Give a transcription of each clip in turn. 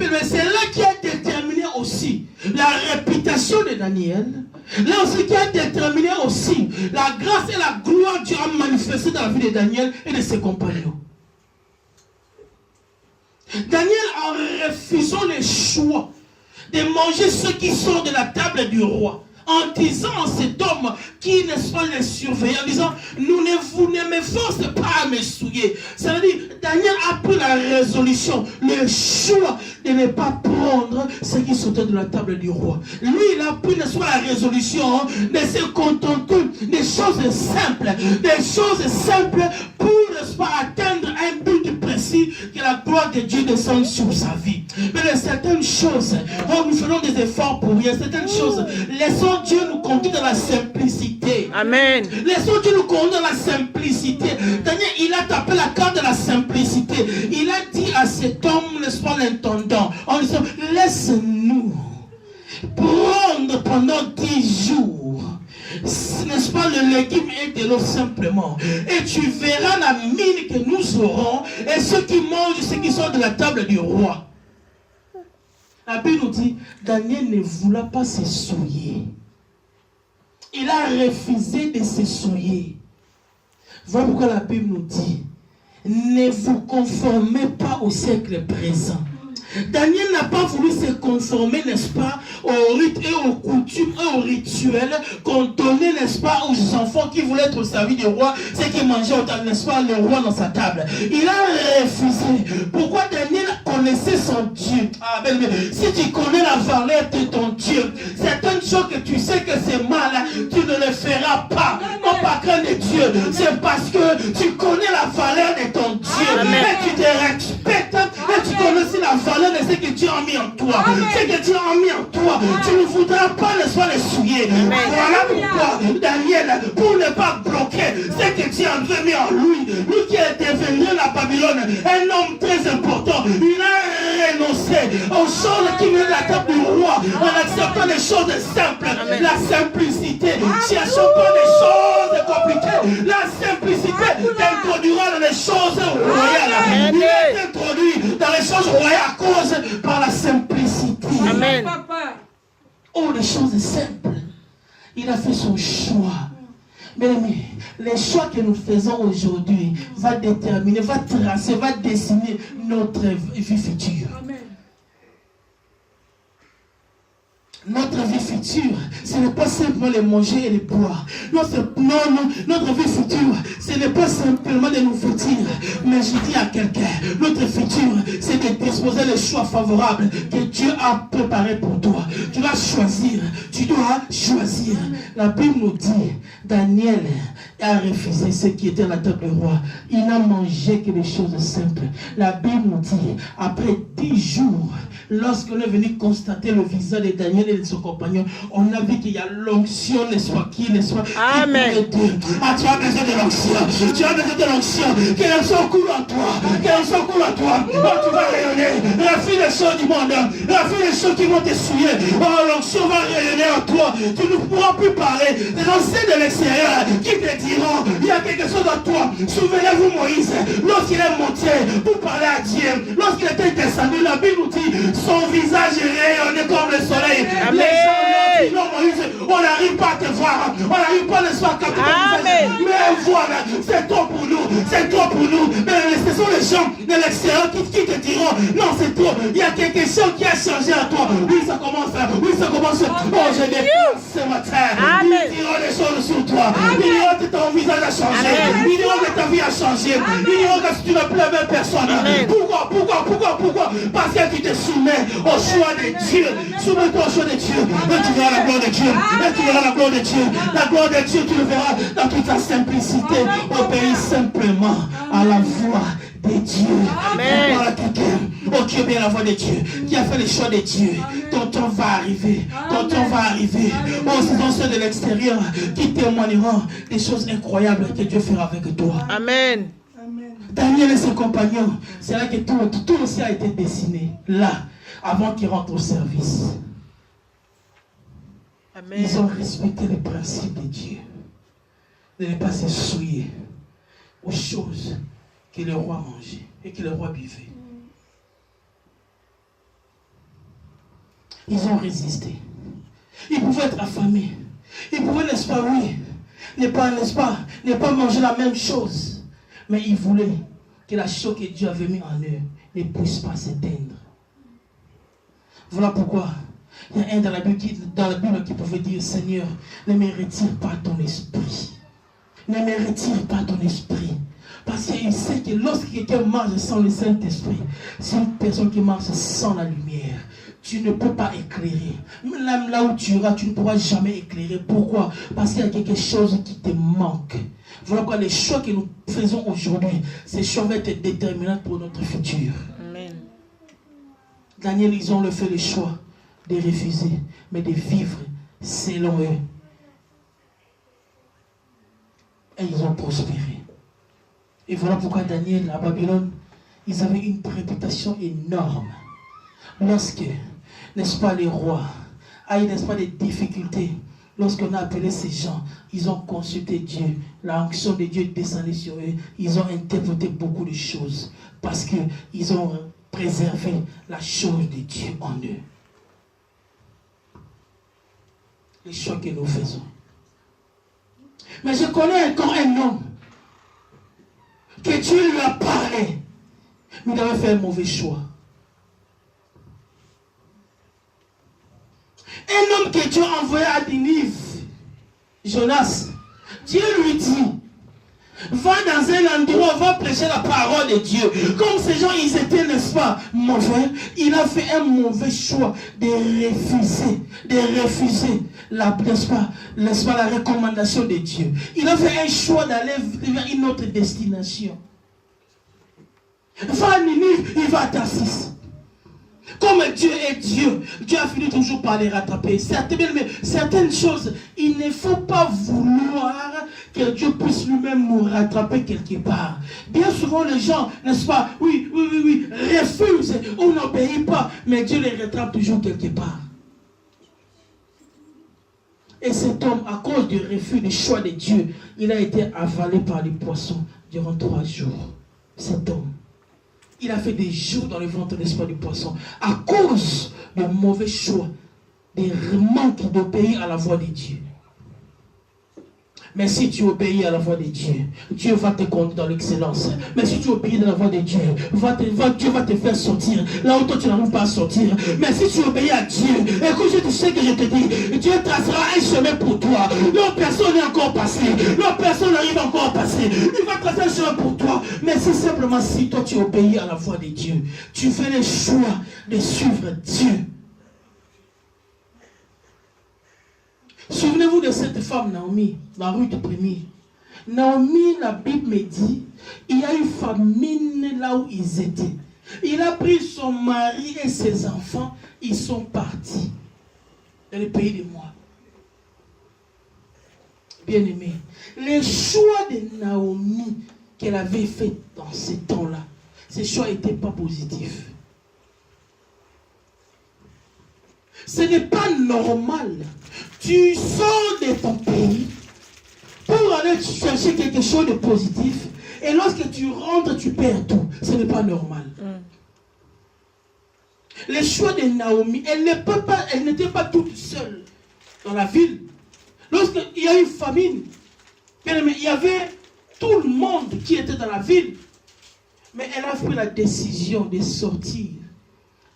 Mais c'est là qui a déterminé aussi la réputation de Daniel. Là aussi qui a déterminé aussi la grâce et la gloire que Dieu a manifestée dans la vie de Daniel et de ses compagnons. Daniel, en refusant le choix de manger ceux qui sortent de la table du roi, en disant à cet homme qui, n'est-ce pas, les surveille, en disant, vous ne me forcez pas à me souiller. Ça veut dire, Daniel a pris la résolution, le choix de ne pas prendre ce qui sortait de la table du roi. Lui, il a pris, n'est-ce pas, la résolution de se contenter des choses simples pour, n'est-ce pas, atteindre un but précis, que la gloire de Dieu descende sur sa vie. Mais il y a certaines choses, nous faisons des efforts pour rien, certaines choses, laissons Dieu nous conduire dans la simplicité. Amen. Laissons Dieu nous conduire dans la simplicité. Daniel, il a tapé la carte de la simplicité. Il a dit à cet homme, n'est-ce pas, l'intendant, en disant, laisse-nous prendre pendant 10 jours, n'est-ce pas, le légume et de l'eau simplement. Et tu verras la mine que nous aurons et ceux qui mangent, ceux qui sont de la table du roi. La Bible nous dit, Daniel ne voulait pas se souiller. Il a refusé de se souiller. Voilà pourquoi la Bible nous dit, ne vous conformez pas au siècle présent. Daniel n'a pas voulu se conformer, n'est-ce pas, aux rites et aux coutumes et aux rituels qu'on donnait, n'est-ce pas, aux enfants qui voulaient être au service du roi, ceux qui mangeaient, n'est-ce pas, le roi dans sa table. Il a refusé. Pourquoi Daniel connaissait son Dieu? Ah, ben, si tu connais la valeur de ton Dieu, certaines choses que tu sais que c'est mal, tu ne le feras pas. Non pas crainte de Dieu, c'est parce que tu connais la valeur de ton Dieu. Amen. Et tu te respectes et tu connais aussi la valeur de ce que Dieu a mis en toi. Ce que Dieu a mis en toi, tu ne voudras pas le soir les souiller. Voilà pourquoi Daniel, pour ne pas bloquer ce que Dieu a mis en lui, lui qui est devenu la Babylone, un homme très important, il a renoncé aux choses qui viennent de la table du roi en acceptant les choses simples, la simplicité. Cherchons pas des choses compliquées. La simplicité t'introduira dans les choses royales. Il est introduit dans les choses royales à cause par la simplicité. Amen. Oh, les choses simples. Il a fait son choix. Mais les choix que nous faisons aujourd'hui va déterminer, va tracer, va dessiner notre vie future. Amen. Notre vie future, ce n'est pas simplement les manger et les boire. Non, notre vie future, ce n'est pas simplement de nous vêtir. Mais je dis à quelqu'un, notre futur, c'est de disposer les choix favorables que Dieu a préparés pour toi. Tu dois choisir. Tu dois choisir. La Bible nous dit, Daniel a refusé ce qui était à la table du roi. Il n'a mangé que des choses simples. La Bible nous dit, après 10 jours, lorsqu'on est venu constater le visage de Daniel et de son compagnon, on a vu qu'il y a l'onction, n'est-ce pas, Amen. Ah, tu as besoin de l'onction. Tu as besoin de l'onction. Que l'onction coule en toi. Que l'onction coule en toi. Oh, tu vas rayonner. La fille des choses du monde. La fille des choses qui vont te souiller. Oh, l'onction va rayonner en toi. Tu ne pourras plus parler. Les anciens de l'extérieur qui te diront, il y a quelque chose en toi. Souvenez-vous Moïse, lorsqu'il est monté pour parler à Dieu, lorsqu'il était descendu, la Bible nous dit, son visage rayonnait comme le soleil. Amen. Les gens lui ont dit, non Moïse, on n'arrive pas à te voir, on n'arrive pas à le voir capter ton visage. Mais voilà, c'est toi pour nous, c'est toi pour nous. Mais ce sont les gens de l'extérieur qui te diront, non c'est toi, il y a quelque chose qui a changé à toi. Oui ça commence, oui ça commence. Oh je dépense ce matin. Ils diront des choses sur toi. Ils diront que ton visage a changé. Ils diront que ta vie a changé. Ils diront que tu n'es plus la même personne. Pourquoi? Parce que tu te soumets au choix de Dieu. Soumets-toi au choix de Dieu. Et tu verras la gloire de Dieu. Et tu verras la gloire de Dieu. La gloire de Dieu, tu le verras dans toute sa simplicité. Obéis simplement à la voix de Dieu. Amen. Voilà quelqu'un, oh qui obéit à la voix de Dieu, qui a fait le choix de Dieu. Ton temps va arriver. Ton temps va arriver. Oh, ce sont ceux de l'extérieur qui témoigneront des choses incroyables que Dieu fera avec toi. Amen. Daniel et ses compagnons, c'est là que tout aussi a été dessiné. Là, avant qu'ils rentrent au service. Amen. Ils ont respecté les principes de Dieu. De ne pas se souiller aux choses que le roi mangeait et que le roi buvait. Ils ont résisté. Ils pouvaient être affamés. Ils pouvaient, n'est-ce pas, oui, ne pas manger la même chose. Mais ils voulaient que la chose que Dieu avait mis en eux ne puisse pas s'éteindre. Voilà pourquoi il y a un dans la Bible qui pouvait dire, Seigneur, ne me retire pas ton esprit. Ne me retire pas ton esprit. Parce qu'il sait que lorsque quelqu'un marche sans le Saint-Esprit, c'est une personne qui marche sans la lumière. Tu ne peux pas éclairer. Même là où tu iras, tu ne pourras jamais éclairer. Pourquoi? Parce qu'il y a quelque chose qui te manque. Voilà pourquoi les choix que nous faisons aujourd'hui, ces choix vont être déterminants pour notre futur. Amen. Daniel, ils ont fait le choix de refuser, mais de vivre selon eux. Et ils ont prospéré. Et voilà pourquoi Daniel, à Babylone, ils avaient une réputation énorme. Lorsque, n'est-ce pas, les rois a eu, n'est-ce pas, des difficultés, lorsqu'on a appelé ces gens, ils ont consulté Dieu. L'onction de Dieu est descendue sur eux. Ils ont interprété beaucoup de choses parce qu'ils ont préservé la chose de Dieu en eux. Les choix que nous faisons. Mais je connais encore un homme que Dieu lui a parlé, mais il avait fait un mauvais choix. Un homme que Dieu a envoyé à Ninive, Jonas, Dieu lui dit, va dans un endroit, va prêcher la parole de Dieu. Comme ces gens, ils étaient, n'est-ce pas, mauvais, il a fait un mauvais choix de refuser n'est-ce pas, la recommandation de Dieu. Il a fait un choix d'aller vers une autre destination. Va à Ninive, il va à Tarsis. Comme Dieu est Dieu, Dieu a fini toujours par les rattraper. Certaines choses, il ne faut pas vouloir que Dieu puisse lui-même nous rattraper quelque part. Bien souvent, les gens, n'est-ce pas, oui, refusent ou n'obéissent pas, mais Dieu les rattrape toujours quelque part. Et cet homme, à cause du refus du choix de Dieu, il a été avalé par les poissons durant 3 jours. Cet homme. Il a fait des jours dans le ventre, n'est-ce pas, du poisson, à cause de mauvais choix, des manques d'obéir à la voix de Dieu. Mais si tu obéis à la voix de Dieu, Dieu va te conduire dans l'excellence. Mais si tu obéis à la voix de Dieu, Dieu va te faire sortir là où toi tu n'arrives pas à sortir. Mais si tu obéis à Dieu, écoute, je sais que je te dis, Dieu tracera un chemin pour toi. Là où personne n'est encore passé, là où personne n'arrive encore à passer, il va tracer un chemin pour toi. Mais c'est simplement si toi tu obéis à la voix de Dieu, tu fais le choix de suivre Dieu. Souvenez-vous de cette femme Naomi, la rue de Premier. Naomi, la Bible me dit, il y a eu famine là où ils étaient. Il a pris son mari et ses enfants, ils sont partis dans le pays de Moab. Bien aimé, les choix de Naomi qu'elle avait fait dans ces temps-là, ces choix n'étaient pas positifs. Ce n'est pas normal. Tu sors de ton pays pour aller chercher quelque chose de positif et lorsque tu rentres, tu perds tout. Ce n'est pas normal. Les choix de Naomi, elle n'était pas toute seule dans la ville. Lorsqu'il y a eu famine, il y avait tout le monde qui était dans la ville. Mais elle a pris la décision de sortir,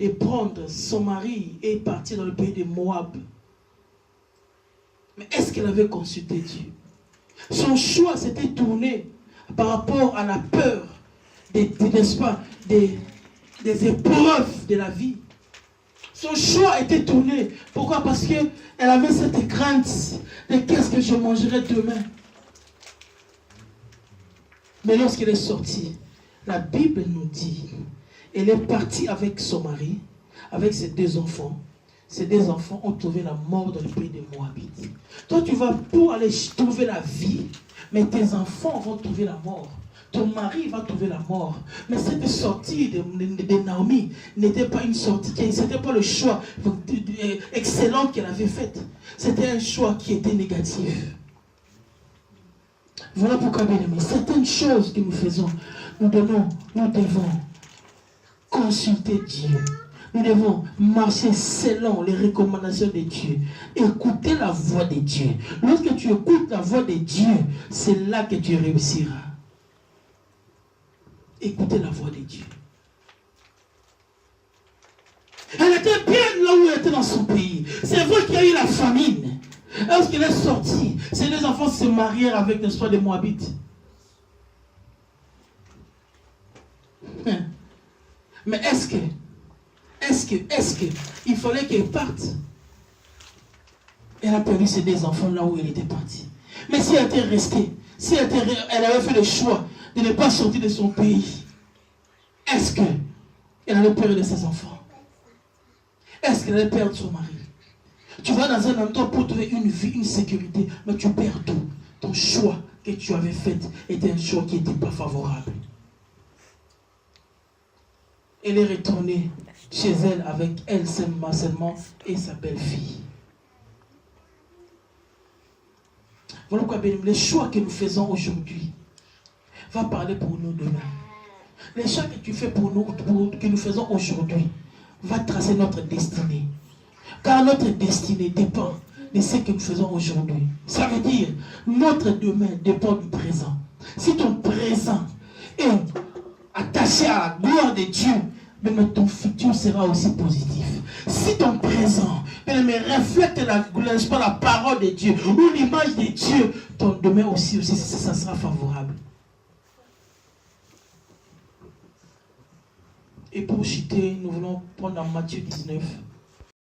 de prendre son mari et partir dans le pays de Moab. Mais est-ce qu'elle avait consulté Dieu? Son choix s'était tourné par rapport à la peur, n'est-ce pas, des épreuves de la vie. Son choix était tourné. Pourquoi? Parce qu'elle avait cette crainte de qu'est-ce que je mangerai demain. Mais lorsqu'elle est sortie, la Bible nous dit, elle est partie avec son mari, avec ses 2 enfants. Ces 2 enfants ont trouvé la mort dans le pays des Moabites. Toi, tu vas pour aller trouver la vie, mais tes enfants vont trouver la mort. Ton mari va trouver la mort. Mais cette sortie de Naomi n'était pas une sortie, ce n'était pas le choix excellent qu'elle avait fait. C'était un choix qui était négatif. Voilà pourquoi, bien aimé, certaines choses que nous faisons, nous devons consulter Dieu. Nous devons marcher selon les recommandations de Dieu. Écouter la voix de Dieu. Lorsque tu écoutes la voix de Dieu, c'est là que tu réussiras. Écoutez la voix de Dieu. Elle était bien là où elle était dans son pays. C'est vrai qu'il y a eu la famine. Lorsqu'elle est sortie, ses deux enfants se marièrent avec le soir des Moabites. Mais est-ce que il fallait qu'elle parte? Elle a perdu ses deux enfants là où elle était partie. Mais si elle était restée, si elle avait fait le choix de ne pas sortir de son pays, est-ce qu'elle allait perdre ses enfants? Est-ce qu'elle allait perdre son mari? Tu vas dans un endroit pour trouver une vie, une sécurité, mais tu perds tout. Ton choix que tu avais fait était un choix qui n'était pas favorable. Elle est retournée chez elle avec elle seulement et sa belle-fille. Voilà pourquoi les choix que nous faisons aujourd'hui va parler pour nous demain. Les choix que tu fais pour nous, que nous faisons aujourd'hui, va tracer notre destinée. Car notre destinée dépend de ce que nous faisons aujourd'hui. Ça veut dire, notre demain dépend du présent. Si ton présent est attaché à la gloire de Dieu, même ton futur sera aussi positif. Si ton présent reflète la parole de Dieu ou l'image de Dieu, ton demain aussi ça sera favorable. Et pour citer, nous voulons prendre dans Matthieu 19.